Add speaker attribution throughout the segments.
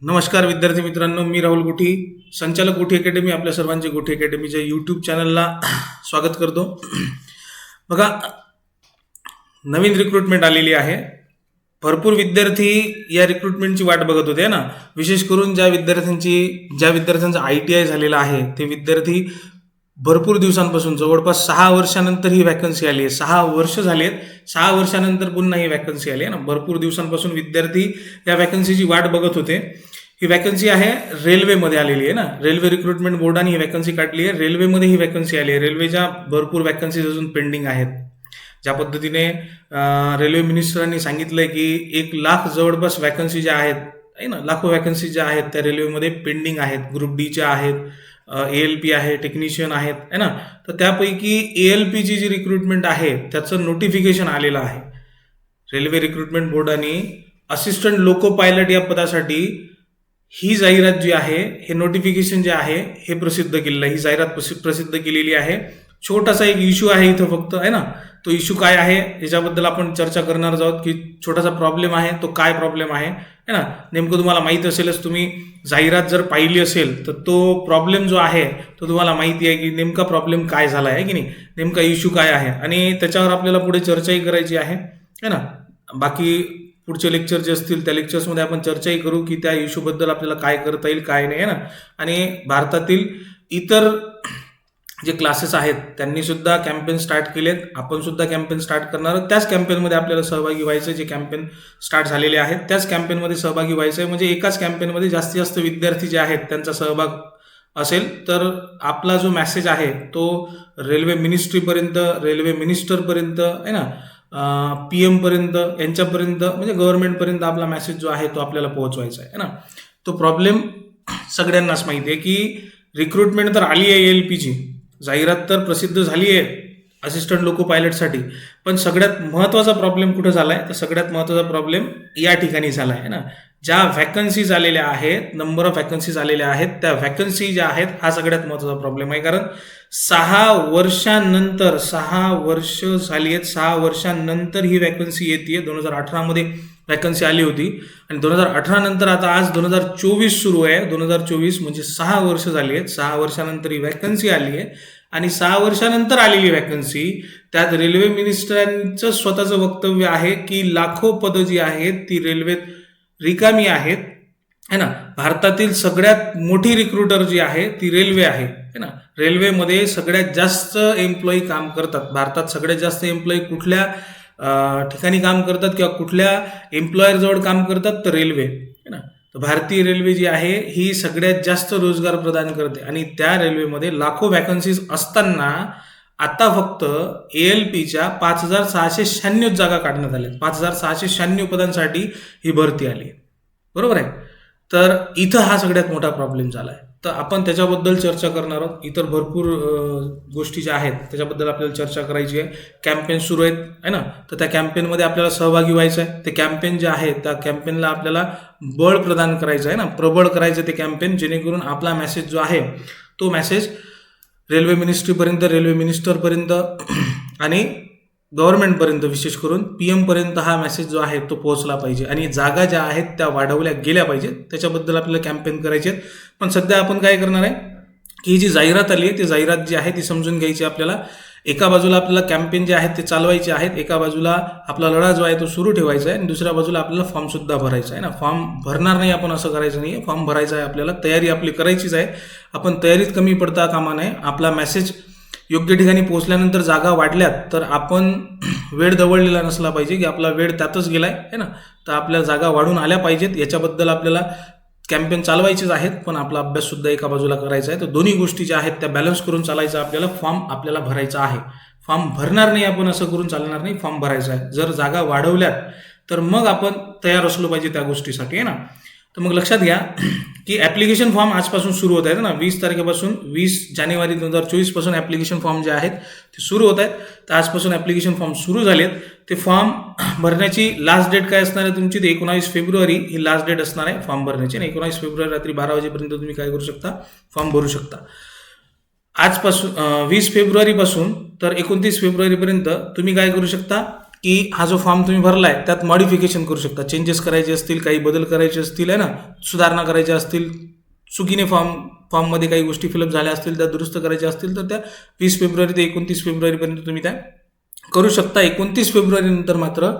Speaker 1: नमस्कार विद्यार्थी मित्रांनो, मी राहुल गुठी, संचालक गुठी अकॅडमी, आपल्या सर्वांचे गुठी अकॅडमीच्या यूट्यूब चॅनलला स्वागत करतो. बघा, नवीन रिक्रुटमेंट आलेली आहे. भरपूर विद्यार्थी या रिक्रुटमेंटची वाट बघत होते ना. विशेष करून ज्या विद्यार्थ्यांचा ITI झालेला आहे ते विद्यार्थी भरपूर दिवसांपासून, जवळपास 6 वर्षानंतर ही वॅकन्सी आली आहे. 6 वर्ष झालेत, 6 वर्षानंतर पुन्हा ही वॅकन्सी आली आहे ना. भरपूर दिवसांपासून विद्यार्थी या वॅकन्सीची वाट बघत होते. ही वॅकन्सी आहे रेल्वेमध्ये आलेली आहे ना. रेल्वे रिक्रुटमेंट बोर्डाने ही वॅकन्सी काढली आहे. रेल्वेमध्ये ही वॅकन्सी आली आहे. रेल्वेच्या भरपूर वॅकन्सीज अजून पेंडिंग आहेत. ज्या पद्धतीने रेल्वे मिनिस्टरांनी सांगितलंय की 1 लाख जवळपास वॅकन्सी ज्या आहेत आहे ना, लाखो वॅकन्सी ज्या आहेत त्या रेल्वेमध्ये पेंडिंग आहेत. ग्रुप डीच्या आहेत, ALP आहे, टेक्निशियन आहेत आहे ना. तर त्यापैकी ALPची जी रिक्रुटमेंट आहे त्याचं नोटिफिकेशन आलेलं आहे. रेल्वे रिक्रुटमेंट बोर्डाने असिस्टंट लोको पायलट या पदासाठी ही जाहिरात जी आहे, हे नोटिफिकेशन जे आहे हे प्रसिद्ध केलेलं आहे. ही जाहिरात प्रसिद्ध केलेली आहे. छोटासा एक इश्यू आहे इथं फक्त आहे ना. तो इश्यू काय आहे याच्याबद्दल आपण चर्चा करणार आहोत की छोटासा प्रॉब्लेम आहे, तो काय प्रॉब्लेम आहे ना. नेमकं तुम्हाला माहिती असेलच, तुम्ही जाहिरात जर पाहिली असेल तर तो प्रॉब्लेम जो आहे तो तुम्हाला माहिती आहे की नेमका प्रॉब्लेम काय झाला आहे की नाही, नेमका इश्यू काय आहे, आणि त्याच्यावर आपल्याला पुढे चर्चाही करायची आहे ना. बाकी पुढचे लेक्चर जे असतील त्या लेक्चर्समध्ये आपण चर्चाही करू की त्या इश्यूबद्दल आपल्याला काय करता येईल काय नाही आहे ना. आणि भारतातील इतर जे क्लासेस आहेत त्यांनी सुद्धा कॅम्पेन स्टार्ट केलेत. आपण सुद्धा कॅम्पेन स्टार्ट करणार आहोत. त्याच कॅम्पेनमध्ये आपल्याला सहभागी व्हायचं. जे कॅम्पेन स्टार्ट झालेले आहेत त्याच कॅम्पेनमध्ये सहभागी व्हायचं आहे. म्हणजे एकाच कॅम्पेनमध्ये जास्तीत जास्त विद्यार्थी जे आहेत त्यांचा सहभाग असेल तर आपला जो मेसेज आहे तो रेल्वे मिनिस्ट्रीपर्यंत, रेल्वे मिनिस्टरपर्यंत आहे ना, PM पर्यंत, यांच्यापर्यंत म्हणजे गव्हर्नमेंटपर्यंत आपला मेसेज जो आहे तो आपल्याला पोहोचवायचा आहे ना. तो प्रॉब्लेम सगळ्यांनाच माहिती आहे की रिक्रुटमेंट तर आली आहे, ALPची जाहिरात तर प्रसिद्ध झाली आहे असिस्टंट लोको पायलटसाठी, पण सगळ्यात महत्त्वाचा प्रॉब्लेम कुठं झाला आहे तर सगळ्यात महत्त्वाचा प्रॉब्लेम या ठिकाणी झाला आहे ना. ज्या वॅकन्सीज आलेल्या आहेत, नंबर ऑफ वॅकन्सीज आलेल्या आहेत, त्या वॅकन्सी ज्या आहेत हा सगळ्यात महत्त्वाचा प्रॉब्लेम आहे. कारण 6 वर्षांनंतर, 6 वर्ष झाली आहेत, 6 वर्षांनंतर ही वॅकन्सी येते. 2018मध्ये वॅकन्सी आली होती आणि 2018 नंतर आता आज 2024 सुरू आहे. 2024 म्हणजे 6 वर्ष झाली आहेत. 6 वर्षानंतर ही वॅकन्सी आली आहे आणि 6 वर्षानंतर आलेली वॅकन्सी, त्यात रेल्वे मिनिस्टरांचं स्वतःचं वक्तव्य आहे की लाखो पदं जी आहेत ती रेल्वेत रिकामी आहेत है ना. भारतातील सगळ्यात मोठी रिक्रुटर जी आहे ती रेल्वे आहे है ना. रेल्वेमध्ये सगळ्यात जास्त एम्प्लॉई काम करतात. भारतात सगळ्यात जास्त एम्प्लॉई कुठल्या ठिकाणी काम करतात किंवा कुठल्या एम्प्लॉयरजवळ काम करतात तर रेल्वे है ना. तर भारतीय रेल्वे जी आहे ही सगळ्यात जास्त रोजगार प्रदान करते आणि त्या रेल्वेमध्ये लाखो वॅकन्सीज असताना आता फक्त ALPच्या 5,696 जागा काढण्यात आल्या. 5,696 पदांसाठी ही भरती आली, बरोबर आहे. तर इथं हा सगळ्यात मोठा प्रॉब्लेम झाला आहे. तर आपण त्याच्याबद्दल चर्चा करणार आहोत. इतर भरपूर गोष्टी ज्या आहेत त्याच्याबद्दल आपल्याला चर्चा करायची आहे. कॅम्पेन सुरू आहेत आहे ना, तर त्या कॅम्पेनमध्ये आपल्याला सहभागी व्हायचं आहे. ते कॅम्पेन जे आहे त्या कॅम्पेनला आपल्याला बळ प्रदान करायचं आहे ना, प्रबळ करायचं ते कॅम्पेन, जेणेकरून आपला मेसेज जो आहे तो मेसेज रेल्वे मिनिस्ट्रीपर्यंत, रेल्वे मिनिस्टरपर्यंत आणि गव्हर्नमेंटपर्यंत, विशेष करून PM पर्यंत हा मेसेज जो आहे तो पोहोचला पाहिजे आणि जागा ज्या आहेत त्या वाढवल्या गेल्या पाहिजेत. त्याच्याबद्दल आपल्याला कॅम्पेन करायचे आहेत. पण सध्या आपण काय करणार आहे की ही जी जाहिरात आली आहे ती जाहिरात जी आहे ती समजून घ्यायची आपल्याला. एका बाजूला आपल्याला कॅम्पेन जे आहेत ते चालवायचे आहेत, एका बाजूला आपला लढा जो आहे तो सुरू ठेवायचा आहे आणि दुसऱ्या बाजूला आपल्याला फॉर्मसुद्धा भरायचा आहे ना. फॉर्म भरणार नाही आपण असं करायचं नाही आहे, फॉर्म भरायचा आहे आपल्याला. तयारी आपली करायचीच आहे. आपण तयारीत कमी पडता कामा नये. आपला मेसेज योग्य ठिकाणी पोहोचल्यानंतर जागा वाढल्यात तर आपण वेळ दवडलेला नसला पाहिजे की आपला वेळ त्यातच गेलाय है ना. तर आपल्या जागा वाढून आल्या पाहिजेत, याच्याबद्दल आपल्याला कॅम्पेन चालवायचेच आहेत, पण आपला अभ्याससुद्धा एका बाजूला करायचा आहे. तर दोन्ही गोष्टी ज्या आहेत त्या बॅलन्स करून चालायचं आपल्याला. फॉर्म आपल्याला भरायचा आहे. फॉर्म भरणार नाही आपण असं करून चालणार नाही, फॉर्म भरायचा आहे. जर जागा वाढवल्यात तर मग आपण तयार असलो पाहिजे त्या गोष्टीसाठी आहे ना. तर मग लक्षात घ्या की ॲप्लिकेशन फॉर्म आजपासून सुरू होत आहेत ना. 20 तारखेपासून, 20 जानेवारी 2024 पासून ॲप्लिकेशन फॉर्म जे आहेत ते सुरू होत आहेत. तर आजपासून ॲप्लिकेशन फॉर्म सुरू झालेत. ते फॉर्म भरण्याची लास्ट डेट काय असणार आहे तुमची, ते 19 फेब्रुवारी ही लास्ट डेट असणार आहे फॉर्म भरण्याची. आणि 19 फेब्रुवारी रात्री 12 वाजेपर्यंत तुम्ही काय करू शकता, फॉर्म भरू शकता. आजपासून 20 फेब्रुवारीपासून तर 29 फेब्रुवारीपर्यंत तुम्ही काय करू शकता, की हा जो फॉर्म तुम्ही भरलाय त्यात मॉडिफिकेशन करू शकता, चेंजेस करायचे असतील, काही बदल करायचे असतील, आहे ना, सुधारणा करायच्या असतील, चुकीने फॉर्ममध्ये काही गोष्टी फिलअप झाल्या असतील, त्या दुरुस्त करायच्या असतील, तर त्या 20 फेब्रुवारी ते 29 फेब्रुवारीपर्यंत तुम्ही त्या करू शकता. 29 फेब्रुवारी नंतर मात्र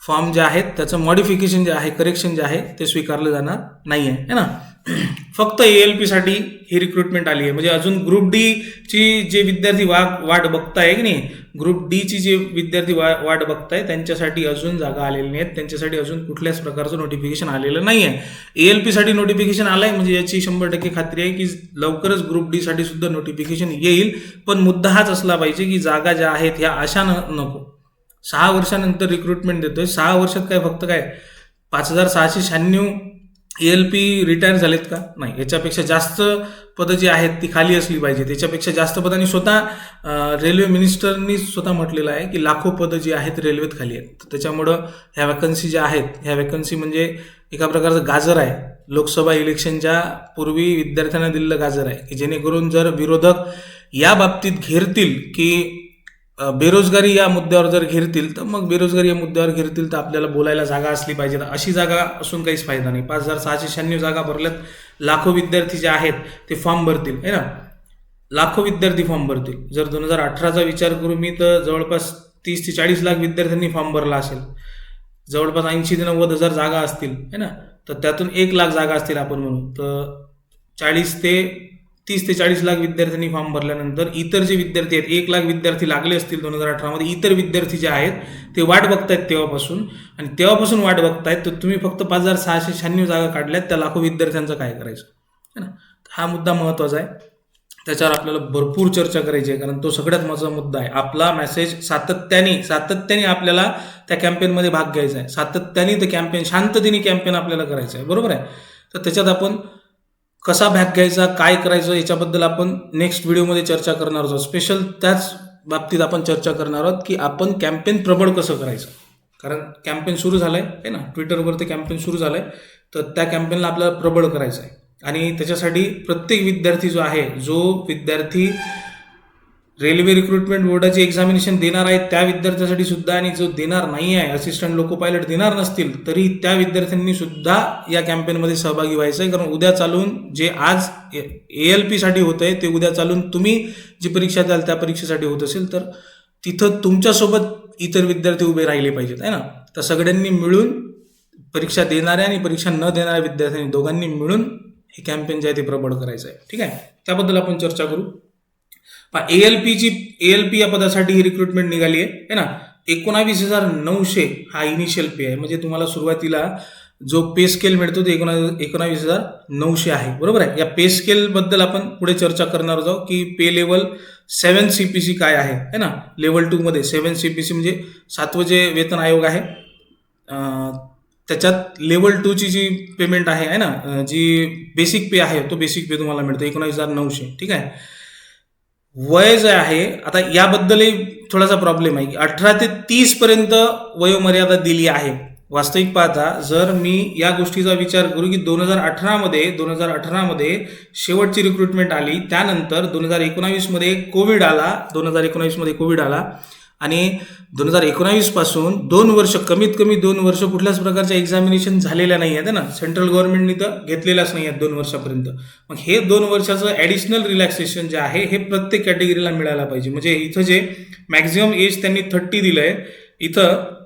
Speaker 1: फॉर्म जे आहेत त्याचं मॉडिफिकेशन जे आहे, करेक्शन जे आहे ते स्वीकारलं जाणार नाही आहे, है ना. फक्त ALP साठी ही रिक्रुटमेंट आली आहे. म्हणजे अजून ग्रुप डी ची जे विद्यार्थी वाट बघताय की नाही, ग्रुप डी ची जे विद्यार्थी वाट बघताय त्यांच्यासाठी अजून जागा आलेल्या नाहीत, त्यांच्यासाठी अजून कुठल्याच प्रकारचं नोटिफिकेशन आलेलं नाही आहे. ALP साठी नोटिफिकेशन आलंय म्हणजे याची 100% खात्री आहे की लवकरच ग्रुप डी साठी सुद्धा नोटिफिकेशन येईल. पण मुद्दा हाच असला पाहिजे की जागा ज्या आहेत ह्या अशा नको. 6 वर्षानंतर रिक्रुटमेंट देतोय, 6 वर्षात काय फक्त काय 5696 ALP रिटायर झालेत का? नाही, याच्यापेक्षा जास्त पदं जी आहेत ती खाली असली पाहिजे. त्याच्यापेक्षा जास्त पदांनी स्वतः रेल्वे मिनिस्टरनी स्वतः म्हटलेलं आहे की लाखो पदं जी आहेत रेल्वेत खाली आहेत. तर त्याच्यामुळं ह्या वॅकन्सी ज्या आहेत, ह्या वॅकन्सी म्हणजे एका प्रकारचं गाजर आहे, लोकसभा इलेक्शनच्या पूर्वी विद्यार्थ्यांना दिलेलं गाजर आहे, की जेणेकरून जर विरोधक या बाबतीत घेरतील की बेरोजगारी या मुद्द्यावर जर घेरतील, तर मग बेरोजगारी या मुद्द्यावर घेरतील तर आपल्याला बोलायला जागा असली पाहिजे. अशी जागा असून काहीच फायदा नाही. 5696 जागा भरल्यात, लाखो विद्यार्थी जे आहेत ते फॉर्म भरतील, है ना, लाखो विद्यार्थी फॉर्म भरतील. जर 2018चा विचार करू मी तर जवळपास 30 ते 40 लाख विद्यार्थ्यांनी फॉर्म भरला असेल, जवळपास 80 ते 90 हजार जागा असतील, है ना. तर त्यातून 1 लाख जागा असतील आपण म्हणू, तर 30 ते 40 लाख विद्यार्थ्यांनी फॉर्म भरल्यानंतर इतर जे विद्यार्थी आहेत, 1 लाख विद्यार्थी लागले असतील 2018मध्ये, इतर विद्यार्थी जे आहेत ते वाट बघतायत तेव्हापासून, आणि तेव्हापासून वाट बघतायत. तर तुम्ही फक्त 5696 जागा काढल्यात, त्या लाखो विद्यार्थ्यांचं काय करायचं, है ना. हा मुद्दा महत्त्वाचा आहे, त्याच्यावर आपल्याला भरपूर चर्चा करायची आहे, कारण तो सगळ्यात महत्त्वाचा मुद्दा आहे. आपला मेसेज सातत्याने आपल्याला त्या कॅम्पेनमध्ये भाग घ्यायचा आहे, सातत्याने ते कॅम्पेन, शांततेने कॅम्पेन आपल्याला करायचं आहे, बरोबर आहे. तर त्याच्यात आपण कसा भाग घ्यायचा, काय करायचं, याच्याबद्दल आपण नेक्स्ट व्हिडिओमध्ये चर्चा करणार आहोत. स्पेशल त्याच बाबतीत आपण चर्चा करणार आहोत की आपण कॅम्पेन प्रबळ कसं करायचं, कारण कॅम्पेन सुरू झालंय, है ना, ट्विटरवर ते कॅम्पेन सुरू झालंय. तर त्या कॅम्पेनला आपल्याला प्रबळ करायचं आहे, आणि त्याच्यासाठी प्रत्येक विद्यार्थी जो विद्यार्थी रेल्वे रिक्रुटमेंट बोर्डाची एक्झामिनेशन देणार आहे त्या विद्यार्थ्यासाठी सुद्धा, आणि जो देणार नाही आहे, असिस्टंट लोको पायलट देणार नसतील तरी त्या विद्यार्थ्यांनी सुद्धा या कॅम्पेनमध्ये सहभागी व्हायचं आहे. कारण उद्या चालून जे आज ALP साठी होत आहे ते उद्या चालून तुम्ही जी परीक्षा द्याल त्या परीक्षेसाठी होत असेल, तर तिथं तुमच्यासोबत इतर विद्यार्थी उभे राहिले पाहिजेत, आहे ना. तर सगळ्यांनी मिळून, परीक्षा देणाऱ्या आणि परीक्षा न देणाऱ्या विद्यार्थ्यांनी दोघांनी मिळून हे कॅम्पेन जे आहे ते प्रबळ करायचं आहे, ठीक आहे. त्याबद्दल आपण चर्चा करू. ALP या पदासाठी ही रिक्रुटमेंट निघाली आहे ना. 19,900 हा इनिशियल पे आहे, म्हणजे तुम्हाला सुरुवातीला जो पे स्केल मिळतो ते 19,900 आहे, बरोबर आहे. या पे स्केल बद्दल आपण पुढे चर्चा करणार आहोत की पे लेवल 7 CPC काय आहे, है ना. लेवल 2 मध्ये 7 CPC म्हणजे 7वं जे वेतन आयोग आहे, त्याच्यात लेवल 2 ची जी पेमेंट आहे ना, जी बेसिक पे आहे, तो बेसिक पे तुम्हाला मिळतो 19,900, ठीक आहे. वय जे आहे, आता याबद्दलही थोडासा प्रॉब्लेम आहे की 18 ते 30 पर्यंत वयोमर्यादा दिली आहे. वास्तविक पाहता जर मी या गोष्टीचा विचार करू की 2018मध्ये शेवटची रिक्रुटमेंट आली, त्यानंतर 2019 मध्ये कोविड आला, आणि 2019 पासून 2 वर्ष, कमीत कमी 2 वर्ष कुठल्याच प्रकारच्या एक्झामिनेशन झालेल्या नाही आहेत ना. सेंट्रल गव्हर्नमेंटनी तर घेतलेल्याच नाही आहेत 2 वर्षापर्यंत. मग हे 2 वर्षाचं ॲडिशनल रिलॅक्सेशन जे आहे हे प्रत्येक कॅटेगरीला मिळायला पाहिजे. म्हणजे इथं जे मॅक्झिमम एज त्यांनी 30 दिलं आहे, इथं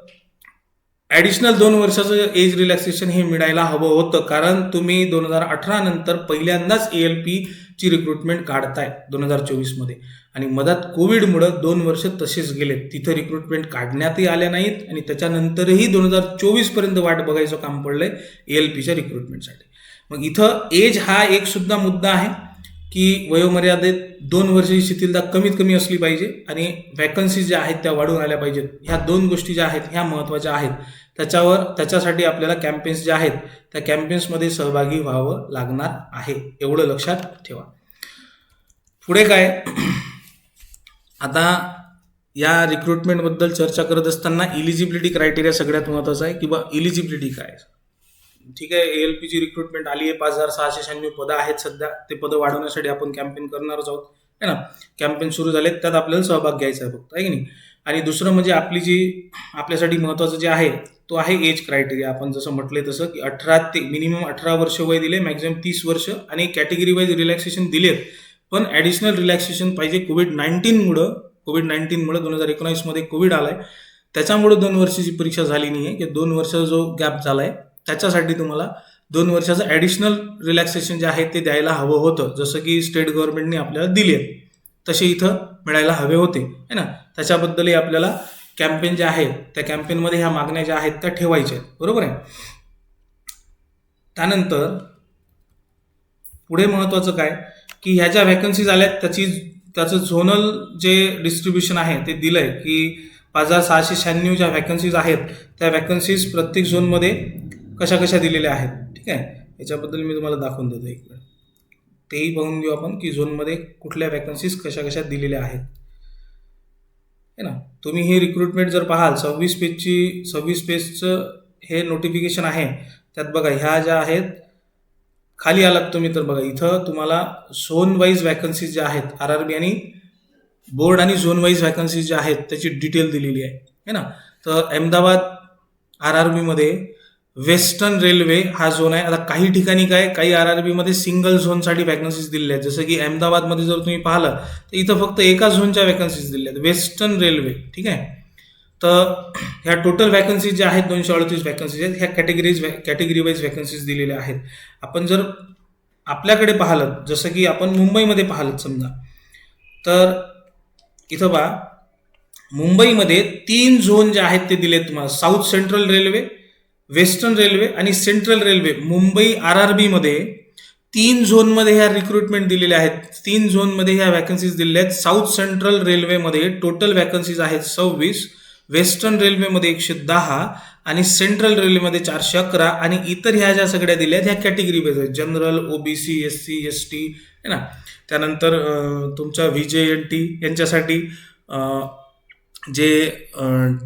Speaker 1: ॲडिशनल 2 वर्षाचं एज रिलॅक्सेशन हे मिळायला हवं होतं. कारण तुम्ही 2018 नंतर पहिल्यांदाच ALP ची रिक्रुटमेंट काढताय 2024 मध्ये, आणि मधात कोविडमुळं 2 वर्ष तसेच गेलेत, तिथं रिक्रुटमेंट काढण्यातही आल्या नाहीत, आणि त्याच्यानंतरही 2024 पर्यंत वाट बघायचं काम पडलंय ALPच्या रिक्रुटमेंटसाठी. मग इथं एज हा एक सुद्धा मुद्दा आहे की वयोमर्यादेत 2 वर्षाची शिथिलता कमीत कमी असली पाहिजे, आणि वॅकन्सीज ज्या आहेत त्या वाढून आल्या पाहिजेत. ह्या 2 गोष्टी ज्या आहेत ह्या महत्त्वाच्या आहेत. त्याच्यासाठी आपल्याला कॅम्पेन्स ज्या आहेत त्या कॅम्पेन्समध्ये सहभागी व्हावं लागणार आहे, एवढं लक्षात ठेवा. पुढे काय, आता या रिक्रुटमेंटबद्दल चर्चा करत असताना इलिजिबिलिटी क्रायटेरिया सगळ्यात महत्त्वाचा आहे, किंवा इलिजिबिलिटी काय. ठीक आहे, ALP ची रिक्रुटमेंट आली आहे, 5696 पदं आहेत सध्या, ते पदं वाढवण्यासाठी आपण कॅम्पेन करणारच आहोत, है ना. कॅम्पेन सुरू झाले, त्यात आपल्याला सहभाग घ्यायचा आहे फक्त, आहे की नाही. आणि दुसरं म्हणजे आपली जी आपल्यासाठी महत्त्वाचं जे आहे तो आहे एज क्रायटेरिया. आपण जसं म्हटलंय तसं की 18 ते मिनिमम 18 वर्ष वय दिले, मॅक्झिमम 30 वर्ष, आणि कॅटेगरी वाईज रिलॅक्सेशन दिलेत. पण ॲडिशनल रिलॅक्सेशन पाहिजे कोविड-19मुळे 2019मध्ये कोविड आलाय, त्याच्यामुळे 2 वर्षाची परीक्षा झाली नाही आहे, की 2 वर्षाचा जो गॅप झाला आहे त्याच्यासाठी तुम्हाला 2 वर्षाचं ॲडिशनल रिलॅक्सेशन जे आहे ते द्यायला हवं होतं, जसं की स्टेट गव्हर्नमेंटने आपल्याला दिले तसे इथं मिळायला हवे होते है ना. त्याच्याबद्दलही आपल्याला कॅम्पेन जे आहे त्या कॅम्पेनमध्ये ह्या मागण्या ज्या आहेत त्या ठेवायच्या आहेत, बरोबर आहे. त्यानंतर पुढे महत्त्वाचं काय की ह्या ज्या व्हॅकन्सीज आल्यात त्याचं झोनल जे डिस्ट्रीब्युशन आहे ते दिलं आहे की 5696 ज्या व्हॅकन्सीज आहेत त्या व्हॅकन्सीज प्रत्येक झोनमध्ये कशा कशा दिलेल्या आहेत. ठीक आहे, याच्याबद्दल मी तुम्हाला दाखवून देतो एक वेळ, तेही पाहून घेऊ आपण की झोनमध्ये कुठल्या व्हॅकन्सीज कशा कशा दिलेल्या आहेत है ना. तुम्ही ही रिक्रुटमेंट जर पाहाल 26 पेजचं हे नोटिफिकेशन आहे, त्यात बघा ह्या ज्या आहेत खाली आलात तुम्ही तर बघा इथं तुम्हाला झोन वाईज व्हॅकन्सीज ज्या आहेत RRB आणि बोर्ड आणि झोन वाईज व्हॅकन्सीज ज्या आहेत त्याची डिटेल दिलेली आहे ना. तर अहमदाबाद RRBमध्ये वेस्टर्न रेल्वे हा झोन आहे. आता काही ठिकाणी काही RRBमध्ये सिंगल झोनसाठी व्हॅकन्सीज दिलेल्या आहेत, जसं की अहमदाबादमध्ये जर तुम्ही पाहिलं तर इथं फक्त एका झोनच्या व्हॅकन्सीज दिलेल्या आहेत, वेस्टर्न रेल्वे. ठीक आहे, तर ह्या टोटल व्हॅकन्सीज ज्या आहेत 238 व्हॅकन्सीज आहेत, ह्या कॅटेगरी वाईज व्हॅकन्सीज दिलेल्या आहेत. आपण जर आपल्याकडे पाहिलं जसं की आपण मुंबईमध्ये पाहिलं समजा, तर इथं पहा मुंबईमध्ये 3 झोन जे आहेत ते दिलेत तुम्हाला, south central railway, western railway आणि सेंट्रल रेल्वे. मुंबई RRBमध्ये 3 झोनमध्ये ह्या रिक्रुटमेंट दिलेल्या आहेत, 3 झोनमध्ये ह्या व्हॅकन्सीज दिलेल्या आहेत. साऊथ सेंट्रल रेल्वेमध्ये टोटल व्हॅकन्सीज आहेत 26, वेस्टर्न रेल्वेमध्ये 110 आणि सेंट्रल रेल्वेमध्ये 411, आणि इतर ह्या ज्या सगळ्या दिल्या आहेत ह्या कॅटेगरी वाईज आहेत, जनरल, OBC, SC, ST है ना. त्यानंतर तुमच्या VJNT यांच्यासाठी जे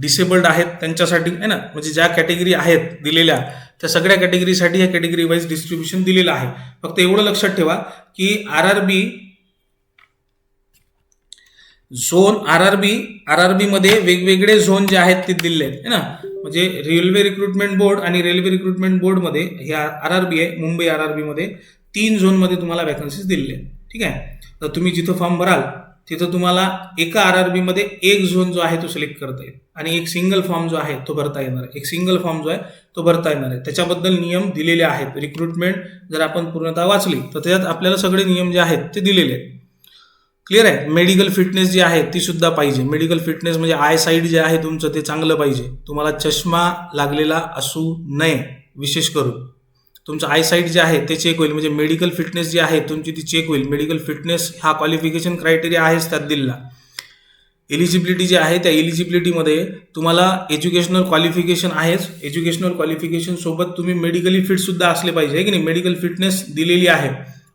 Speaker 1: डिसेबल्ड आहेत त्यांच्यासाठी आहे ना, म्हणजे ज्या कॅटेगरी आहेत दिलेल्या त्या सगळ्या कॅटेगरीसाठी ह्या कॅटेगरी वाईज डिस्ट्रीब्युशन दिलेलं आहे. फक्त एवढं लक्षात ठेवा की RRB मध्ये वेगवेगळे झोन जे आहेत ते दिले आहेत है ना. म्हणजे रेल्वे रिक्रुटमेंट बोर्ड आणि रेल्वे रिक्रुटमेंट बोर्डमध्ये हे RRB आहे, मुंबई RRBमध्ये 3 झोनमध्ये तुम्हाला व्हॅकन्सीज दिलेले आहेत. ठीक आहे, तर तुम्ही जिथं फॉर्म भराल तिथं तुम्हाला एका RRBमध्ये एक झोन जो आहे तो सिलेक्ट करता येईल आणि एक सिंगल फॉर्म जो आहे तो भरता येणार आहे, एक सिंगल फॉर्म जो आहे तो भरता येणार आहे. त्याच्याबद्दल नियम दिलेले आहेत. रिक्रुटमेंट जर आपण पूर्णतः वाचली तर त्याच्यात आपल्याला सगळे नियम जे आहेत ते दिलेले आहेत. क्लिअर आहे. मेडिकल फिटनेस जी आहे ती सुद्धा पाहिजे. मेडिकल फिटनेस म्हणजे आय साईट जे आहे तुमचं ते चांगलं पाहिजे. तुम्हाला चष्मा लागलेला असू नये, विशेष करून तुमचं आय साईट जे आहे ते चेक होईल, म्हणजे मेडिकल फिटनेस जी आहे तुमची ती चेक होईल. मेडिकल फिटनेस हा क्वालिफिकेशन क्रायटेरिया आहेच त्यात दिलेला. एलिजिबिलिटी जी आहे त्या एलिजिबिलिटीमध्ये तुम्हाला एज्युकेशनल क्वालिफिकेशन आहेच, एज्युकेशनल क्वालिफिकेशन सोबत तुम्ही मेडिकली फिट सुद्धा असले पाहिजे की नाही. मेडिकल फिटनेस दिलेली आहे.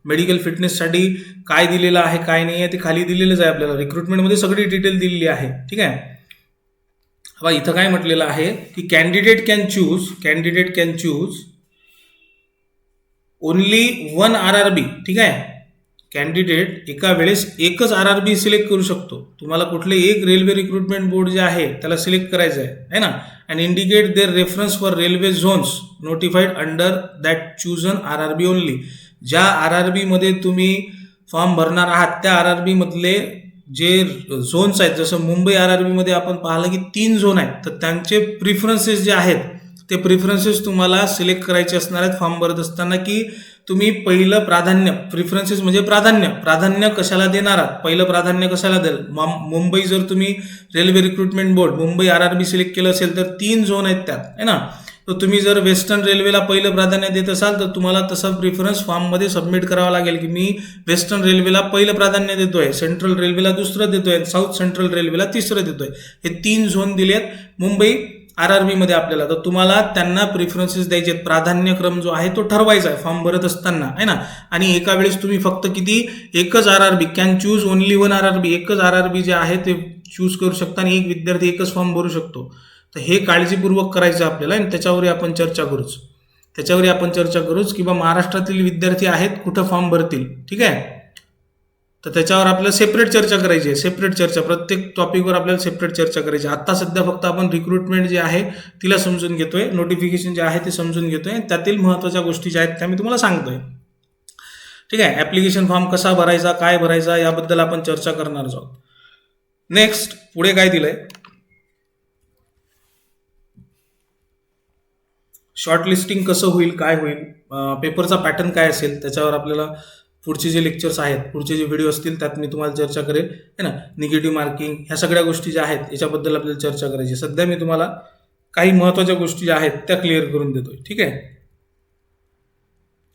Speaker 1: मेडिकल फिटनेससाठी काय दिलेलं आहे काय नाही आहे ते खाली दिलेलंच आहे आपल्याला. रिक्रुटमेंटमध्ये सगळी डिटेल दिलेली आहे. ठीक आहे, बघा इथं काय म्हटलेलं आहे की candidate can choose only 1 RRB. ठीक आहे, कॅन्डिडेट एका वेळेस एकच RRB सिलेक्ट करू शकतो. तुम्हाला कुठले एक रेल्वे रिक्रुटमेंट बोर्ड जे आहे त्याला सिलेक्ट करायचं आहे ना. And indicate their reference for railway zones notified under that chosen RRB only. ज्या RRBमध्ये तुम्ही फॉर्म भरणार आहात त्या RRB मधले जे झोन्स आहेत, जसं मुंबई RRBमध्ये आपण पाहिलं की 3 झोन आहेत, तर त्यांचे प्रिफरन्सेस जे आहेत ते प्रिफरन्सेस तुम्हाला सिलेक्ट करायचे असणार आहेत फॉर्म भरत असताना, की तुम्ही पहिलं प्राधान्य, प्रिफरन्सेस म्हणजे प्राधान्य कशाला देणार आहात, पहिलं प्राधान्य कशाला द्याल. मुंबई जर तुम्ही railway recruitment board Mumbai RRB select केलं असेल तर 3 झोन आहेत त्यात है ना. तर तुम्ही जर वेस्टर्न रेल्वेला पहिलं प्राधान्य देत असाल तर तुम्हाला तसा प्रिफरन्स फॉर्ममध्ये सबमिट करावा लागेल की मी वेस्टर्न रेल्वेला पहिलं प्राधान्य देतोय, सेंट्रल रेल्वेला दुसरं देतोय, साऊथ सेंट्रल रेल्वेला तिसरं देतोय. हे 3 झोन दिलेत मुंबई RRBमध्ये आपल्याला. तर तुम्हाला त्यांना प्रिफरन्सेस द्यायचे आहेत. प्राधान्यक्रम जो आहे तो ठरवायचा आहे फॉर्म भरत असताना आहे ना. आणि एका वेळेस तुम्ही फक्त एकच RRB can choose only 1 RRB, एकच RRB जे आहे ते चूज करू शकता आणि एक विद्यार्थी एकच फॉर्म भरू शकतो. तर हे काळजीपूर्वक करायचं आपल्याला आणि त्याच्यावर आपण चर्चा करूच की बा महाराष्ट्रातील विद्यार्थी आहेत कुठं फॉर्म भरतील. ठीक आहे, तर त्याच्यावर आपल्याला सेपरेट चर्चा करायची आहे, सेपरेट चर्चा, प्रत्येक टॉपिकवर आपल्याला सेपरेट चर्चा करायची आहे. आत्ता सध्या फक्त आपण रिक्रुटमेंट जे आहे तिला समजून घेतोय, नोटिफिकेशन जे आहे ते समजून घेतोय, त्यातील महत्त्वाच्या गोष्टी ज्या आहेत त्या मी तुम्हाला सांगतोय. ठीक आहे. ॲप्लिकेशन फॉर्म कसा भरायचा, काय भरायचा, याबद्दल आपण चर्चा करणार आहोत. नेक्स्ट पुढे काय दिलंय, शॉर्टलिस्टिंग कसं होईल, काय होईल, पेपरचा पॅटर्न काय असेल, त्याच्यावर आपल्याला पुढचे जे लेक्चर्स आहेत, पुढचे जे व्हिडिओ असतील त्यात मी तुम्हाला चर्चा करेल, है ना. निगेटिव्ह मार्किंग, ह्या सगळ्या गोष्टी ज्या आहेत याच्याबद्दल आपल्याला चर्चा करायची. सध्या मी तुम्हाला काही महत्त्वाच्या गोष्टी ज्या आहेत त्या क्लिअर करून देतोय. ठीक आहे.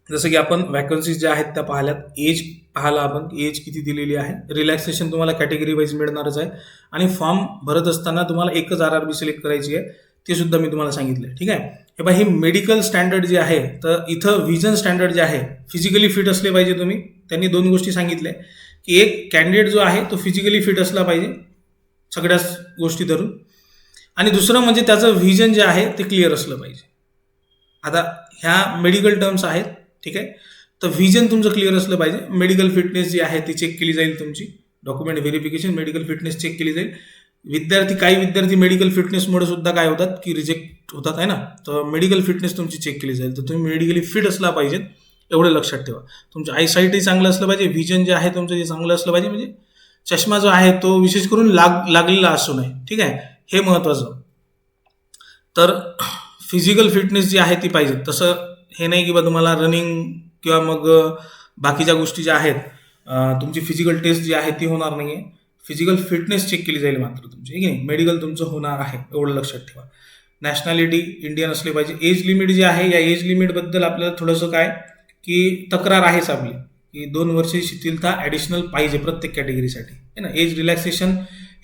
Speaker 1: जसं की आपण वॅकन्सीज ज्या आहेत त्या पाहिल्यात, एज पाहिला आपण, एज किती दिलेली आहे, रिलॅक्सेशन तुम्हाला कॅटेगरी वाईज मिळणारच आहे, आणि फॉर्म भरत असताना तुम्हाला एकच RRB सिलेक्ट करायची आहे, ते सुद्धा मी तुम्हाला सांगितलं. ठीक आहे. हे बघा, ही मेडिकल स्टँडर्ड जे आहे, तर इथं व्हिजन स्टँडर्ड जे आहे, फिजिकली फिट असले पाहिजे तुम्ही. त्यांनी 2 गोष्टी सांगितल्या की एक कॅन्डिडेट जो आहे तो फिजिकली फिट असला पाहिजे सगळ्याच गोष्टी धरून, आणि दुसरं म्हणजे त्याचं व्हिजन जे आहे ते क्लिअर असलं पाहिजे. आता ह्या मेडिकल टर्म्स आहेत. ठीक आहे. तर व्हिजन तुमचं क्लिअर असलं पाहिजे. मेडिकल फिटनेस जी आहे ती चेक केली जाईल, तुमची document verification, medical fitness check केली जाईल. काही विद्यार्थी मेडिकल फिटनेसमुळे सुद्धा काय होतात की रिजेक्ट होतात, आहे ना. तर मेडिकल फिटनेस तुमची चेक केली जाईल. तर तुम्ही मेडिकली फिट असला पाहिजेत, एवढं लक्षात ठेवा. तुमचं आयसाईटही चांगलं असलं पाहिजे, व्हिजन जे आहे तुमचं जे चांगलं असलं पाहिजे, म्हणजे चष्मा जो आहे तो विशेष करून लागलेला असू नये. ठीक आहे. हे महत्त्वाचं. तर फिजिकल फिटनेस जी आहे ती पाहिजे. तसं हे नाही की बा तुम्हाला रनिंग किंवा मग बाकीच्या गोष्टी ज्या आहेत, तुमची फिजिकल टेस्ट जी आहे ती होणार नाही आहे. फिजिकल फिटनेस चेक केली जाईल मात्र तुमची, आहे की नाही. मेडिकल तुमचं होणार आहे, एवढं लक्षात ठेवा. नॅशनॅलिटी इंडियन असली पाहिजे. एज लिमिट जी आहे, या एज लिमिटबद्दल आपल्याला थोडंसं काय की तक्रार आहेच आपली, की 2 वर्षे शिथिलता ॲडिशनल पाहिजे प्रत्येक कॅटेगरीसाठी, आहे ना. एज रिलॅक्सेशन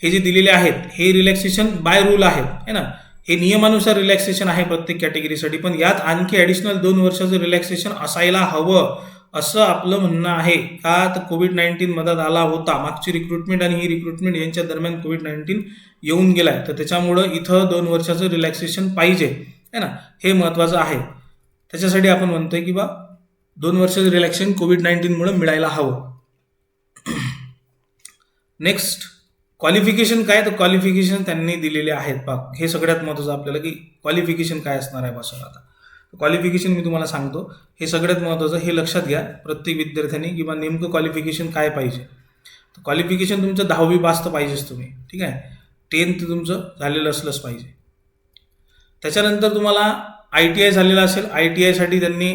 Speaker 1: हे जे दिलेले आहेत, हे रिलॅक्सेशन बाय रूल आहेत, आहे ना. हे नियमानुसार रिलॅक्सेशन आहे प्रत्येक कॅटेगरीसाठी, पण यात आणखी ॲडिशनल 2 वर्षाचं रिलॅक्सेशन असायला हवं, असं आपलं म्हणणं आहे. का तर कोविड-19 मदत आला होता, मागची रिक्रुटमेंट आणि ही रिक्रुटमेंट यांच्या दरम्यान कोविड-19 येऊन गेलाय, तर त्याच्यामुळं इथं 2 वर्षाचं रिलॅक्सेशन पाहिजे, आहे ना. हे महत्त्वाचं आहे. त्याच्यासाठी आपण म्हणतोय की बा 2 वर्षाचं रिलॅक्सेशन कोविड-19मुळे मिळायला हवं. नेक्स्ट क्वालिफिकेशन काय, तर क्वालिफिकेशन त्यांनी दिलेले आहेत. हे सगळ्यात महत्त्वाचं आपल्याला, की क्वालिफिकेशन काय असणार आहे बस. आता क्वालिफिकेशन मी तुम्हाला सांगतो, हे सगळ्यात महत्त्वाचं, हे लक्षात घ्या प्रत्येक विद्यार्थ्यांनी, किंवा नेमकं क्वालिफिकेशन काय पाहिजे. तर क्वालिफिकेशन तुमचं 10वी पास तर पाहिजेच तुम्ही. ठीक आहे. 10th तुमचं झालेलं असलंच पाहिजे. त्याच्यानंतर तुम्हाला ITI झालेला असेल. ITIसाठी त्यांनी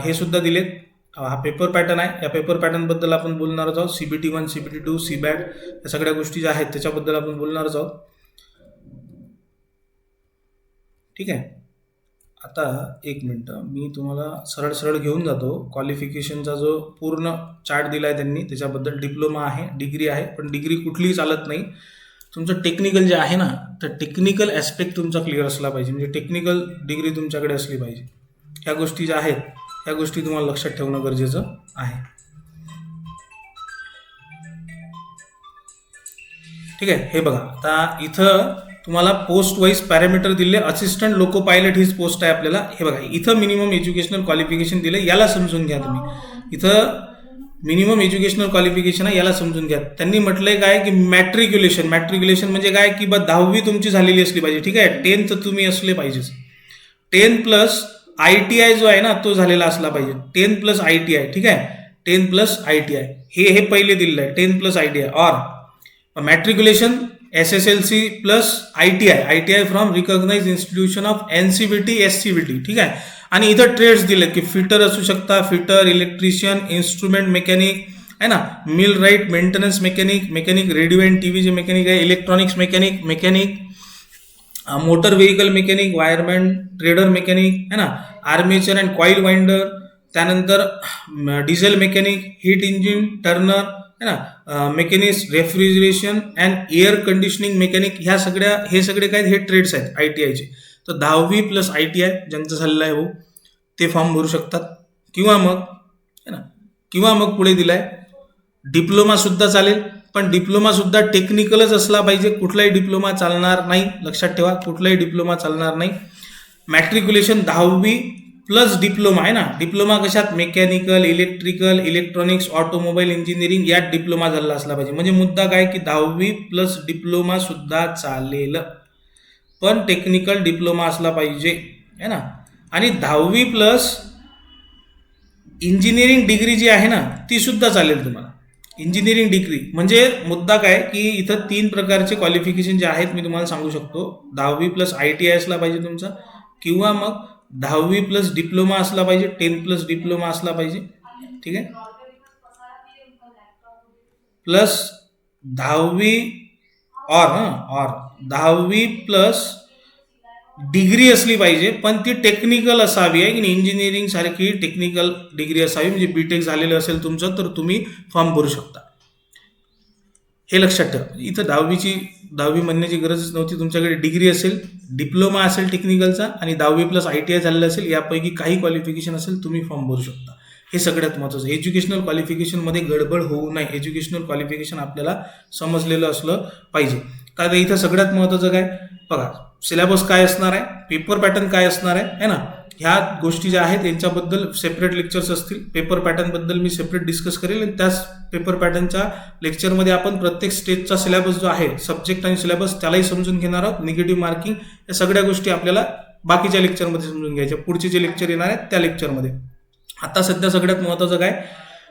Speaker 1: हे सुद्धा दिलेत. हा पेपर पॅटर्न आहे. या पेपर पॅटर्नबद्दल आपण बोलणारच आहोत. CBT1, CBT2, CBAT, या सगळ्या गोष्टी ज्या आहेत त्याच्याबद्दल आपण बोलणारच आहोत. ठीक आहे. आता एक मिनटं, मी तुम्हाला सरळ घेऊन जातो. क्वालिफिकेशनचा जो पूर्ण चार्ट दिला आहे त्यांनी, त्याच्याबद्दल डिप्लोमा आहे, डिग्री आहे, पण डिग्री कुठलीही चालत नाही. तुमचं टेक्निकल जे आहे ना, तर टेक्निकल ॲस्पेक्ट तुमचा क्लिअर असला पाहिजे, म्हणजे टेक्निकल डिग्री तुमच्याकडे असली पाहिजे. ह्या गोष्टी ज्या आहेत ह्या गोष्टी तुम्हाला लक्षात ठेवणं गरजेचं आहे. ठीक आहे. हे बघा, आता इथं तुम्हाला पोस्ट वाईज पॅरामीटर दिले. असिस्टंट लोको पायलट हीच पोस्ट आहे आपल्याला. हे बघा, इथं मिनिमम एज्युकेशनल क्वालिफिकेशन दिलं, याला समजून घ्या तुम्ही. इथं मिनिमम एज्युकेशनल क्वालिफिकेशन आहे, याला समजून घ्या. त्यांनी म्हटलंय काय की मॅट्रिक्युलेशन म्हणजे काय की 10वी तुमची झालेली असली पाहिजे. ठीक आहे. 10th तुम्ही असले पाहिजे. 10 प्लस ITI जो आहे ना तो झालेला असला पाहिजे. 10 प्लस ITI. ठीक आहे. 10 प्लस ITI हे पहिले दिलेलं आहे. 10 प्लस ITI और matriculation SSLC plus ITI from recognise institution of NCVT SCVT. ठीक आहे. आणि इथं ट्रेड्स दिले की फिटर असू शकता, फिटर, इलेक्ट्रिशियन, इन्स्ट्रुमेंट मेकॅनिक, आहे ना, millwright, maintenance mechanic, radio and TV जे मेकॅनिक आहे, electronics mechanic, motor vehicle mechanic, wireman, trader mechanic, आहे ना, आर्मेचर अँड कॉईल वाइंडर, त्यानंतर diesel mechanic, heat engine turner, आहे ना, mechanics, refrigeration and air conditioning mechanic, हे सगळे काय हे ट्रेड्स आहेत ITIचे. तर 10वी प्लस ITI ज्यांचं झालेलं आहे ते फॉर्म भरू शकतात. किंवा मग पुढे दिलाय डिप्लोमा सुद्धा चालेल, पण डिप्लोमा सुद्धा टेक्निकलच असला पाहिजे. कुठलाही डिप्लोमा चालणार नाही, लक्षात ठेवा, कुठलाही डिप्लोमा चालणार नाही. मॅट्रिक्युलेशन 10वी प्लस डिप्लोमा आहे ना. डिप्लोमा कशात? Mechanical, electrical, electronics, automobile engineering यात डिप्लोमा झालेला असला पाहिजे. म्हणजे मुद्दा काय की 10वी प्लस डिप्लोमा सुद्धा चालेल, पण टेक्निकल डिप्लोमा असला पाहिजे आहे ना. आणि 10वी प्लस इंजिनिअरिंग डिग्री जी आहे ना ती सुद्धा चालेल तुम्हाला. इंजिनिअरिंग डिग्री म्हणजे मुद्दा काय की इथं 3 प्रकारचे क्वालिफिकेशन जे आहेत मी तुम्हाला सांगू शकतो. 10वी प्लस ITI असला पाहिजे तुमचा, किंवा मग 10वी प्लस डिप्लोमा असला पाहिजे, 10 प्लस डिप्लोमा असला पाहिजे. ठीक आहे. प्लस 10वी और 10वी प्लस डिग्री असली पाहिजे, पण ती टेक्निकल असावी आहे की नाही. इंजिनिअरिंग सारखी टेक्निकल डिग्री असावी. म्हणजे बीटेक झालेलं असेल तुमचं तर तुम्ही फॉर्म भरू शकता. हे लक्षात ठेवा. इथं 10वी म्हणण्याची गरजच नव्हती. तुमच्याकडे डिग्री असेल, डिप्लोमा असेल टेक्निकलचा आणि 10वी प्लस ITI झालेलं असेल, यापैकी काही क्वालिफिकेशन असेल तुम्ही फॉर्म भरू शकता. हे सगळ्यात महत्त्वाचं. एज्युकेशनल क्वालिफिकेशनमध्ये गडबड होऊ नये. एज्युकेशनल क्वालिफिकेशन आपल्याला समजलेलं असलं पाहिजे. काय इथं सगळ्यात महत्त्वाचं काय बघा, सिलेबस काय असणार आहे, पेपर पॅटर्न काय असणार आहे ना. ह्या गोष्टी ज्या आहेत यांच्याबद्दल सेपरेट लेक्चर्स असतील. पेपर पॅटर्नबद्दल मी सेपरेट डिस्कस करेल आणि त्याच पेपर पॅटर्नच्या लेक्चरमध्ये आपण प्रत्येक स्टेजचा सिलेबस जो आहे, सब्जेक्ट आणि सिलेबस त्यालाही समजून घेणार आहोत. निगेटिव्ह मार्किंग या सगळ्या गोष्टी आपल्याला बाकीच्या लेक्चरमध्ये समजून घ्यायच्या. पुढचे जे लेक्चर येणार आहेत त्या लेक्चरमध्ये. आता सध्या सगळ्यात महत्त्वाचं काय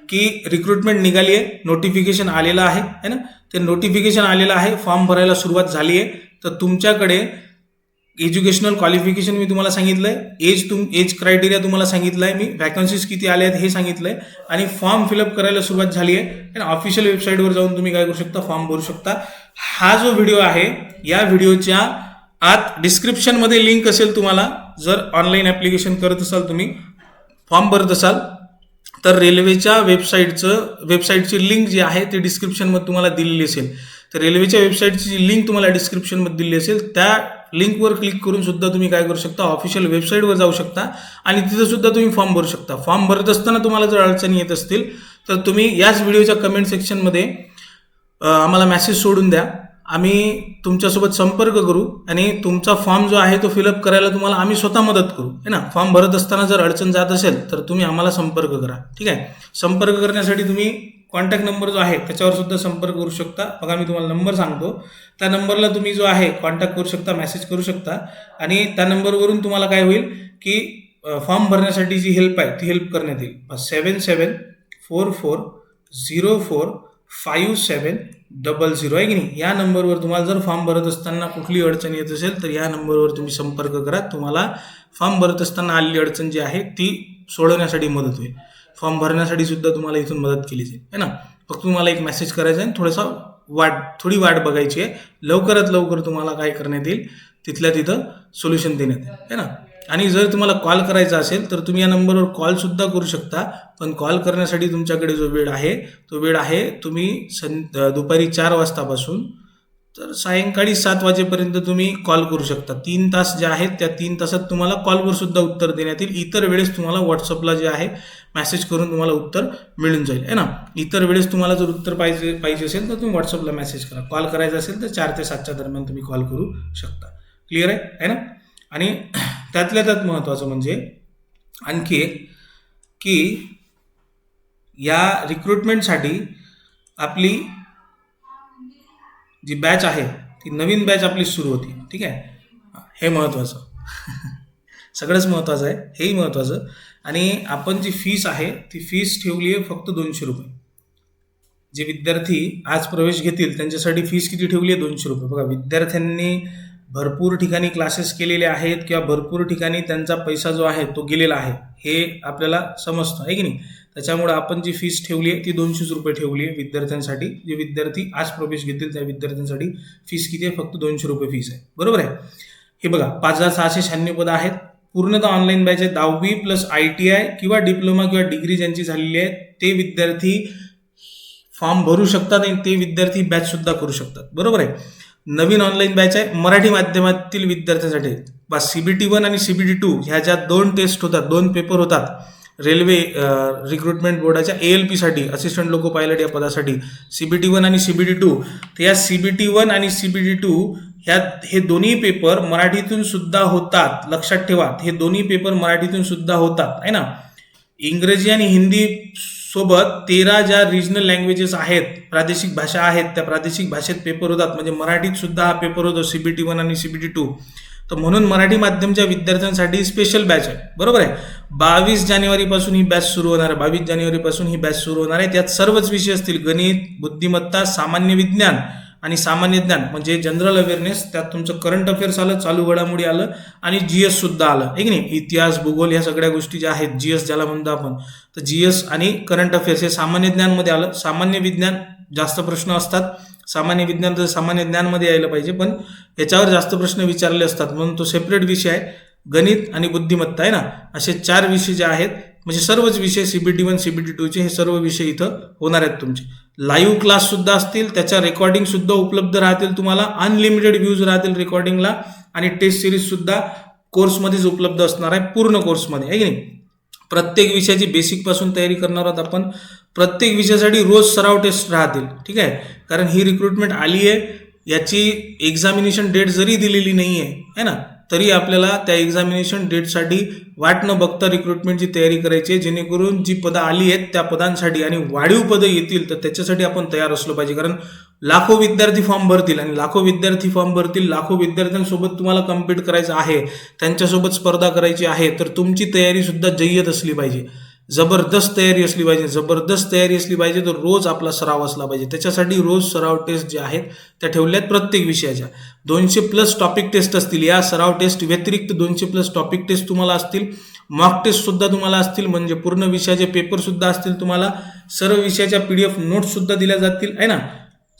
Speaker 1: की रिक्रुटमेंट निघाली आहे, नोटिफिकेशन आलेलं आहे ना. ते नोटिफिकेशन आलेलं आहे, फॉर्म भरायला सुरुवात झाली आहे. तर तुमच्याकडे एज्युकेशनल क्वालिफिकेशन मी तुम्हाला सांगितलंय, एज क्रायटेरिया तुम्हाला सांगितलं आहे मी, वॅकन्सीज किती आले आहेत हे सांगितलंय, आणि फॉर्म फिलअप करायला सुरुवात झाली आहे. ऑफिशियल वेबसाईटवर जाऊन तुम्ही काय करू शकता, फॉर्म भरू शकता. हा जो व्हिडिओ आहे या व्हिडिओच्या आत डिस्क्रिप्शनमध्ये लिंक असेल. तुम्हाला जर ऑनलाईन ॲप्लिकेशन करत असाल, तुम्ही फॉर्म भरत असाल तर रेल्वेच्या वेबसाईटची लिंक जी आहे ती डिस्क्रिप्शनमध्ये तुम्हाला दिलेली असेल. तर रेल्वेच्या वेबसाईटची लिंक तुम्हाला डिस्क्रिप्शनमध्ये दिली असेल. त्या लिंकवर क्लिक करून सुद्धा तुम्ही काय करू शकता, ऑफिशियल वेबसाईटवर जाऊ शकता आणि तिथं सुद्धा तुम्ही फॉर्म भरू शकता. फॉर्म भरत असताना तुम्हाला जर अडचणी येत असतील तर तुम्ही याच व्हिडिओच्या कमेंट सेक्शनमध्ये आम्हाला मेसेज सोडून द्या. आम्ही तुमच्यासोबत संपर्क करू आणि तुमचा फॉर्म जो आहे तो फिलअप करायला तुम्हाला आम्ही स्वतः मदत करू है ना. फॉर्म भरत असताना जर अडचण जात असेल तर तुम्ही आम्हाला संपर्क करा. ठीक आहे. संपर्क करण्यासाठी तुम्ही कॉन्टॅक्ट नंबर जो आहे त्याच्यावर सुद्धा संपर्क करू शकता. बघा मी तुम्हाला नंबर सांगतो, त्या नंबरला तुम्ही जो आहे कॉन्टॅक्ट करू शकता, मेसेज करू शकता आणि त्या नंबरवरून तुम्हाला काय होईल की फॉर्म भरण्यासाठी जी हेल्प आहे ती हेल्प करण्यात येईल. 7744045700 आहे की नाही. या नंबरवर तुम्हाला जर फॉर्म भरत असताना कुठली अडचण येत असेल तर या नंबरवर तुम्ही संपर्क करा. तुम्हाला फॉर्म भरत असताना आलेली अडचण जी आहे ती सोडवण्यासाठी मदत होईल. फॉर्म भरण्यासाठी सुद्धा तुम्हाला इथून मदत केली जाईल है ना. फक्त तुम्हाला एक मेसेज करायचा आहे, थोडी वाट बघायची आहे. लवकरात लवकर तुम्हाला काय करण्यात येईल, तिथल्या तिथं सोल्युशन देण्यात येईल है ना. आणि जर तुम्हाला कॉल करायचा असेल तर तुम्ही या नंबरवर कॉलसुद्धा करू शकता. पण कॉल करण्यासाठी तुमच्याकडे जो वेळ आहे तो वेळ आहे तुम्ही दुपारी 4 वाजतापासून तर सायंकाळी 7 वाजेपर्यंत तुम्ही कॉल करू शकता. 3 तास जे आहेत त्या 3 तासात तुम्हाला कॉलवर सुद्धा उत्तर देण्यात येईल. इतर वेळेस तुम्हाला व्हॉट्सअपला जे आहे मेसेज करून तुम्हाला उत्तर मिळून जाईल है ना. इतर वेळेस तुम्हाला जर उत्तर पाहिजे असेल तर तुम्ही व्हॉट्सअपला मेसेज करा. कॉल करायचा असेल तर 4 ते 7च्या दरम्यान तुम्ही कॉल करू शकता. क्लिअर आहे ना. आणि त्यातल्या त्यात महत्त्वाचं म्हणजे आणखी एक की या रिक्रुटमेंटसाठी आपली जी बॅच आहे ती नवीन बॅच आपली सुरू होती. ठीक आहे. हे महत्त्वाचं सगळंच महत्त्वाचं आहे, हेही महत्त्वाचं. आणि आपण जी फीस आहे ती फीस ठेवली आहे फक्त 200 रुपये. जे विद्यार्थी आज प्रवेश घेतील त्यांच्यासाठी फीस किती ठेवली आहे, 200 रुपये. बघा विद्यार्थ्यांनी भरपूर ठिकाणी क्लासेस केलेले आहेत किंवा भरपूर ठिकाणी त्यांचा पैसा जो आहे तो गेलेला आहे हे आपल्याला समजतं आहे की नाही. त्याच्यामुळे आपण जी फीस ठेवली आहे ती 200 रुपये ठेवली आहे विद्यार्थ्यांसाठी. जे विद्यार्थी आज प्रवेश घेतील त्या विद्यार्थ्यांसाठी फीस किती आहे, फक्त 200 रुपये फीस आहे. बरोबर आहे. हे बघा 5696 पदं आहेत. पूर्णतः ऑनलाईन बॅच आहे. 10वी प्लस ITI किंवा डिप्लोमा किंवा डिग्री ज्यांची झालेली आहे ते विद्यार्थी फॉर्म भरू शकतात आणि ते विद्यार्थी बॅच सुद्धा करू शकतात. बरोबर आहे. नवीन ऑनलाईन बॅच आहे मराठी माध्यमातील विद्यार्थ्यांसाठी. बस CBT 1 आणि CBT 2 ह्या ज्या 2 टेस्ट होतात, 2 पेपर होतात रेल्वे रिक्रुटमेंट बोर्डाच्या ALP साठी, असिस्टंट लोको पायलट या पदासाठी CBT 1 आणि CBT 2. तर या CBT 1 आणि CBT 2 हे दोन्ही पेपर मराठीतून सुद्धा होतात. लक्षात ठेवा, हे दोन्ही पेपर मराठीतून सुद्धा होतात आहे ना. इंग्रजी आणि हिंदी सोबत 13 ज्या रिजनल लँग्वेजेस आहेत, प्रादेशिक भाषा आहेत, त्या प्रादेशिक भाषेत पेपर होतात. म्हणजे मराठीत सुद्धा हा पेपर होतो, CBT 1 आणि CBT 2. तर म्हणून मराठी माध्यमच्या विद्यार्थ्यांसाठी स्पेशल बॅच आहे. बरोबर आहे. 22 जानेवारीपासून ही बॅच सुरू होणार आहे. 22 जानेवारीपासून ही बॅच सुरू होणार आहे. त्यात सर्वच विषय असतील: गणित, बुद्धिमत्ता, सामान्य विज्ञान आणि सामान्य ज्ञान म्हणजे जनरल अवेअरनेस. त्यात तुमचं करंट अफेअर्स आलं, चालू घडामोडी आलं आणि GS सुद्धा आलं, आहे की नाही. इतिहास, भूगोल ह्या सगळ्या गोष्टी ज्या आहेत, GS ज्याला म्हणतो आपण, तर GS आणि करंट अफेअर्स हे सामान्य ज्ञानमध्ये आलं. सामान्य विज्ञान जास्त प्रश्न असतात. सामान्य विज्ञान तर सामान्य ज्ञानमध्ये यायला पाहिजे, पण याच्यावर जास्त प्रश्न विचारले असतात म्हणून तो सेपरेट विषय आहे. गणित आणि बुद्धिमत्ता आहे ना, असे 4 विषय जे आहेत, म्हणजे सर्वच विषय CBT 1 CBT 2 चे हे सर्व विषय इथं होणार आहेत तुमचे. लाईव्ह क्लास सुद्धा असतील, त्याच्या रेकॉर्डिंग सुद्धा उपलब्ध राहतील तुम्हाला. अनलिमिटेड व्ह्यूज राहतील रेकॉर्डिंगला आणि टेस्ट सिरीज सुद्धा कोर्समध्येच उपलब्ध असणार आहे, पूर्ण कोर्समध्ये, आहे की नाही. प्रत्येक विषयाची बेसिक पासून तयारी करणार आहोत आपण. प्रत्येक विषयासाठी रोज सराव टेस्ट राहतील, ठीक आहे. कारण ही रिक्रुटमेंट आली आहे, याची एक्झामिनेशन डेट जरी दिलेली नाही आहे ना, तरी आपल्याला त्या एक्झामिनेशन डेटसाठी वाट न बघता रिक्रुटमेंटची तयारी करायची आहे, जेणेकरून जी पदं आली आहेत त्या पदांसाठी आणि वाढीव पदं येतील तर त्याच्यासाठी आपण तयार असलो पाहिजे. कारण लाखो विद्यार्थी फॉर्म भरतील आणि लाखो विद्यार्थी फॉर्म भरतील, लाखो विद्यार्थ्यांसोबत तुम्हाला कम्पीट करायचं आहे, त्यांच्यासोबत स्पर्धा करायची आहे, तर तुमची तयारी सुद्धा जय्यत असली पाहिजे. जबरदस्त तयारी असली पाहिजे. जबरदस्त तयारी असली पाहिजे तर रोज आपला सराव असला पाहिजे. त्याच्यासाठी रोज सराव टेस्ट जे आहेत त्या ठेवल्यात प्रत्येक विषयाच्या. 200+ टॉपिक टेस्ट असतील. या सराव टेस्ट व्यतिरिक्त 200+ टॉपिक टेस्ट तुम्हाला असतील. मॉक टेस्ट सुद्धा तुम्हाला असतील, म्हणजे पूर्ण विषयाचे पेपर सुद्धा असतील तुम्हाला. सर्व विषयाच्या PDF नोट्स सुद्धा दिल्या जातील, आहे ना.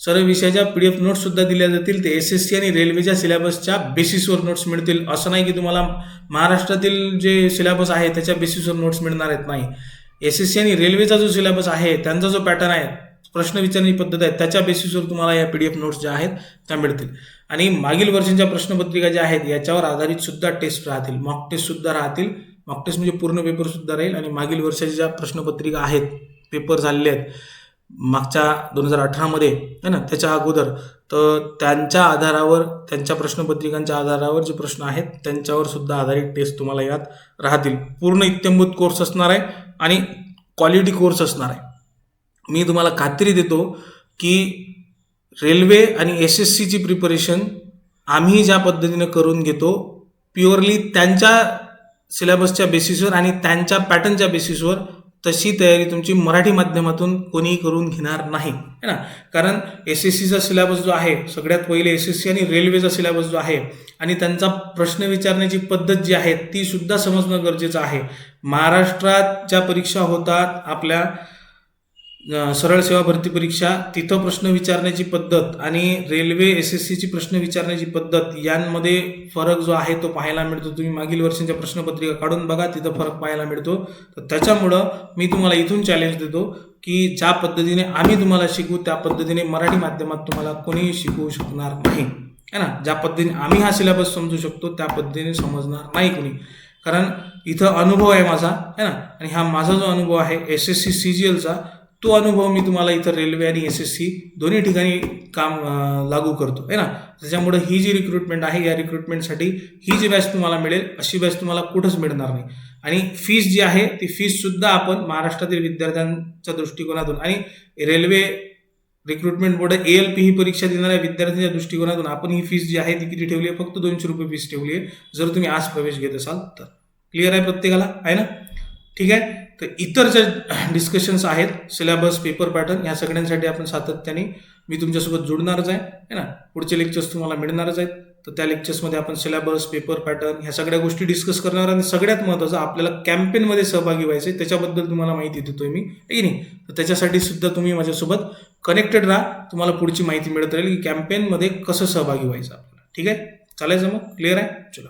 Speaker 1: सर्व विषयाच्या PDF नोट्स सुद्धा दिल्या जातील. ते SSC आणि रेल्वेच्या सिलेबसच्या बेसिसवर नोट्स मिळतील. असं नाही की तुम्हाला महाराष्ट्रातील जे सिलेबस आहे त्याच्या बेसिसवर नोट्स मिळणार आहेत, नाही. SSC आणि रेल्वेचा जो सिलेबस आहे, त्यांचा जो पॅटर्न आहे, प्रश्न विचारण्याची पद्धत आहे, त्याच्या बेसिसवर तुम्हाला या PDF नोट्स ज्या आहेत त्या मिळतील. आणि मागील वर्षांच्या प्रश्नपत्रिका ज्या आहेत याच्यावर आधारित सुद्धा टेस्ट राहतील, मॉक टेस्ट सुद्धा राहतील. मॉक टेस्ट म्हणजे पूर्ण पेपर सुद्धा राहील. आणि मागील वर्षाच्या ज्या प्रश्नपत्रिका आहेत, पेपर झालेले आहेत मागच्या 2018 मध्ये, आहे ना, त्याच्या अगोदर, तर त्यांच्या आधारावर, त्यांच्या प्रश्नपत्रिकांच्या आधारावर जे प्रश्न आहेत त्यांच्यावर सुद्धा आधारित टेस्ट तुम्हाला यात राहतील. पूर्ण इत्थंभूत कोर्स असणार आहे आणि क्वालिटी कोर्स असणार आहे. मी तुम्हाला खात्री देतो की रेल्वे आणि SSCची प्रिपरेशन आम्ही ज्या पद्धतीने करून घेतो, प्युअरली त्यांच्या सिलेबसच्या बेसिसवर आणि त्यांच्या पॅटर्नच्या बेसिसवर, तशी तयारी तुमची मराठी माध्यमातून कोणीही करून घेणार नाही, है ना. कारण SSCचा सिलेबस जो आहे, सगळ्यात पहिले SSC आणि रेल्वेचा सिलेबस जो आहे आणि त्यांचा प्रश्न विचारण्याची पद्धत जी आहे ती सुद्धा समजणं गरजेचं आहे. महाराष्ट्रात ज्या परीक्षा होतात आपल्या सरळ सेवा भरती परीक्षा, तिथं प्रश्न विचारण्याची पद्धत आणि रेल्वे SSCची प्रश्न विचारण्याची पद्धत यांमध्ये फरक जो आहे तो पाहायला मिळतो. तुम्ही मागील वर्षांच्या प्रश्नपत्रिका काढून बघा, तिथं फरक पाहायला मिळतो. तर त्याच्यामुळं मी तुम्हाला इथून चॅलेंज देतो की ज्या पद्धतीने आम्ही तुम्हाला शिकवू त्या पद्धतीने मराठी माध्यमात तुम्हाला कोणीही शिकवू शकणार नाही, है ना. ज्या पद्धतीने आम्ही हा सिलेबस समजू शकतो त्या पद्धतीने समजणार नाही कोणी. कारण इथं अनुभव आहे माझा, है ना. आणि हा माझा जो अनुभव आहे SSC CGLचा, तो अनुभव मी तुम्हाला इथं रेल्वे आणि SSC दोन्ही ठिकाणी काम लागू करतो, आहे ना. त्याच्यामुळे ही जी रिक्रुटमेंट आहे, या रिक्रुटमेंटसाठी ही जी बॅच तुम्हाला मिळेल, अशी बॅच तुम्हाला कुठंच मिळणार नाही. आणि फीस जी आहे ती फीस सुद्धा आपण महाराष्ट्रातील विद्यार्थ्यांच्या दृष्टिकोनातून आणि रेल्वे रिक्रुटमेंट बोर्ड ALP ही परीक्षा देणाऱ्या विद्यार्थ्यांच्या दृष्टिकोनातून आपण ही फीस जी आहे ती किती ठेवली आहे? फक्त 200 रुपये फीस ठेवली आहे, जर तुम्ही आज प्रवेश घेत असाल तर. क्लिअर आहे प्रत्येकाला, आहे ना. ठीक आहे. तर इतर जे डिस्कशन्स आहेत, सिलेबस, पेपर पॅटर्न, या सगळ्यांसाठी आपण सातत्याने मी तुमच्यासोबत जोडणारच आहे ना. पुढचे लेक्चर्स तुम्हाला मिळणारच आहेत. तर त्या लेक्चर्समध्ये आपण सिलेबस, पेपर पॅटर्न ह्या सगळ्या गोष्टी डिस्कस करणार. आणि सगळ्यात महत्त्वाचं, आपल्याला कॅम्पेनमध्ये सहभागी व्हायचं आहे, त्याच्याबद्दल तुम्हाला माहिती देतोय मी, आहे की नाही. तर त्याच्यासाठी सुद्धा तुम्ही माझ्यासोबत कनेक्टेड राहा. तुम्हाला पुढची माहिती मिळत राहील की कॅम्पेनमध्ये कसं सहभागी व्हायचं आपल्याला. ठीक आहे, चालायचं मग. क्लिअर आहे, चला.